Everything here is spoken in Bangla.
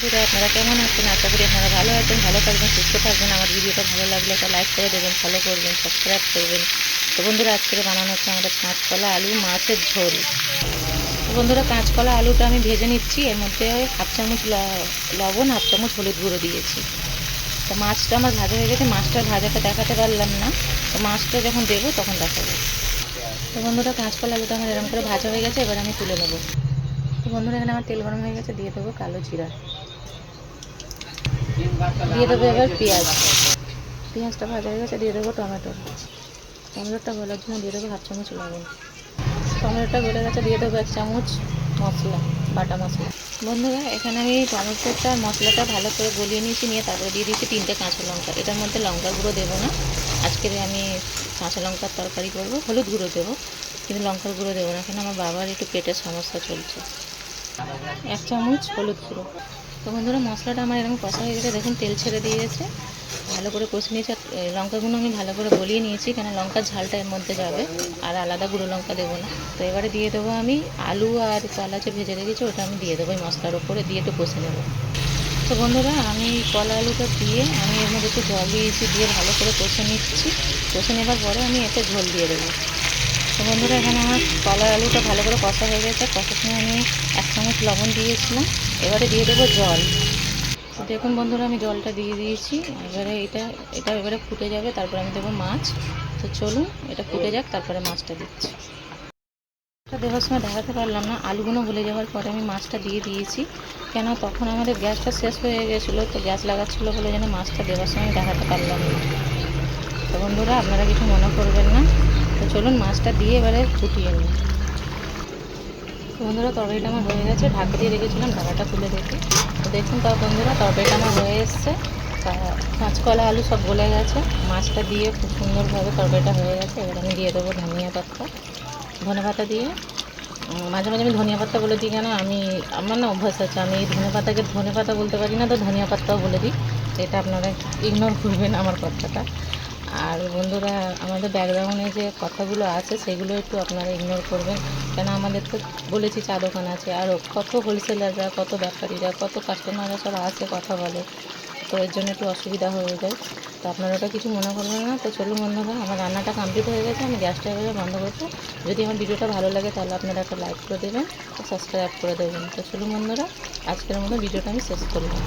বন্ধুরা আপনারা কেমন আছেন? আশা করি আপনারা ভালো আছেন, ভালো থাকবেন, সুস্থ থাকবেন। আমার ভিডিওটা ভালো লাগলে একটা লাইক করে দেবেন, ফলো করবেন, সাবস্ক্রাইব করবেন। তো বন্ধুরা আজকে বানানো হচ্ছে আমাদের কাঁচকলা আলু মাছের ঝোল। তো বন্ধুরা কাঁচকলা আলুটা আমি ভেজে নিচ্ছি। এর মধ্যে হাফ চামচ লবণ, হাফ চামচ হলুদ গুঁড়ো দিয়েছি। তো মাছটা আমার ভাজা হয়ে গেছে। মাছটার ভাজাটা দেখাতে পারলাম না, তো মাছটা যখন দেবো তখন দেখাবো। তো বন্ধুরা কাঁচকলা আলুটা আমার এরকম করে ভাজা হয়ে গেছে, এবার আমি তুলে নেবো। তো বন্ধুরা এখানে আমার তেল গরম হয়ে গেছে, দিয়ে দেবো কালো জিরা, দিয়ে দেবো এবার পেঁয়াজ। পেঁয়াজটা ভাজা হয়ে গেছে, দিয়ে দেবো টমেটো। টমেটোটা গলার জন্য দিয়ে দেবো হাফ চামচ লবণ। টমেটোটা গলে গেছে, দিয়ে দেবো 1 চামচ মশলা, বাটা মশলা। বন্ধুরা এখানে আমি টমেটোটা মশলাটা ভালো করে গলিয়ে নিয়েছি, নিয়ে তারপরে দিয়ে দিয়েছি 3টে কাঁচা লঙ্কা। এটার মধ্যে লঙ্কা গুঁড়ো দেবো না, আজকের আমি কাঁচা লঙ্কার তরকারি করবো। হলুদ গুঁড়ো দেবো কিন্তু লঙ্কার গুঁড়ো দেবো না, এখানে আমার বাবার একটু পেটের সমস্যা চলছে। 1 চামচ হলুদ গুঁড়ো। তো বন্ধুরা মশলাটা আমার এরকম কষা হয়ে গেছে, দেখুন তেল ছেড়ে দিয়েছে। ভালো করে কষে নিয়েছি। লঙ্কাগুলো আমি ভালো করে গলিয়ে নিয়েছি, কেন লঙ্কার ঝালটা এর মধ্যে যাবে, আর আলাদা গুঁড়ো লঙ্কা দেবো না। তো এবারে দিয়ে দেবো আমি আলু আর কলা যে ভেজে রেখেছি ওটা আমি দিয়ে দেবো এই মশলার ওপরে, দিয়ে একটু কষে নেবো। তো বন্ধুরা আমি কলা আলুটা দিয়ে আমি এর মধ্যে একটু জল দিয়েছি, দিয়ে ভালো করে কষে নিচ্ছি। কষে নেবার পরে আমি এতে ঝোল দিয়ে দেবো। তো বন্ধুরা এখানে আমার কলা আলুটা ভালো করে কষা হয়ে গেছে। কষার সময় আমি 1 চামচ লবণ দিয়েছিলাম। এবারে দিয়ে দেবো জল। তো দেখুন বন্ধুরা আমি জলটা দিয়ে দিয়েছি। এবারে এটা এবারে ফুটে যাবে, তারপরে আমি দেবো মাছ। তো চলুন এটা ফুটে যাক, তারপরে মাছটা দিচ্ছি। এটা দেওয়ার সময় দেখাতে পারলাম না, আলুগুলো গলে যাওয়ার পরে আমি মাছটা দিয়ে দিয়েছি, কেন তখন আমাদের গ্যাসটা শেষ হয়ে গেছিলো, তো গ্যাস লাগাচ্ছিলো বলে যেন মাছটা দেওয়ার সময় দেখাতে পারলাম না। তো বন্ধুরা আপনারা কিছু মনে করবেন না। তো চলুন মাছটা দিয়ে এবারে ফুটিয়ে নিই। তো বন্ধুরা তরকারিটা আমার হয়ে গেছে, ঢাকা দিয়ে রেখেছিলাম, ঢাকাটা তুলে রেখে। তো দেখুন তাও বন্ধুরা তরকারিটা আমার হয়ে এসছে। কাঁচকলা আলু সব গলে গেছে, মাছটা দিয়ে খুব সুন্দরভাবে তরকারিটা হয়ে গেছে। এবার আমি দিয়ে দেবো ধনিয়া পাতা। ধনে পাতা দিয়ে মাঝে মাঝে আমি ধনিয়া পাতা বলে দিই, কেন আমার না অভ্যাস আছে, আমি ধনে পাতাকে ধনে পাতা বলতে পারি না, তো ধনিয়া পাতাও বলে দিই। এটা আপনারা ইগনোর করবেন আমার কথাটা। আর বন্ধুরা আমাদের ব্যাকগ্রাউন্ডে যে কথাগুলো আছে সেগুলো একটু আপনারা ইগনোর করবেন, কেন আমাদের তো বলেছি চা দোকান আছে, আরও কত হোলসেলাররা, কত ব্যাপারীরা, কত কাস্টমাররা সব আসে কথা বলে, তো এর জন্য একটু অসুবিধা হয়ে যায়। তো আপনারা ওটা কিছু মনে করবেন না। তো চলুন বন্ধুরা আমার রান্নাটা কমপ্লিট হয়ে গেছে, আমি গ্যাসটা এভাবে বন্ধ করবো। যদি আমার ভিডিওটা ভালো লাগে তাহলে আপনারা একটা লাইক করে দেবেন, সাবস্ক্রাইব করে দেবেন। তো চলুন বন্ধুরা আজকের মতো ভিডিওটা আমি শেষ করলাম।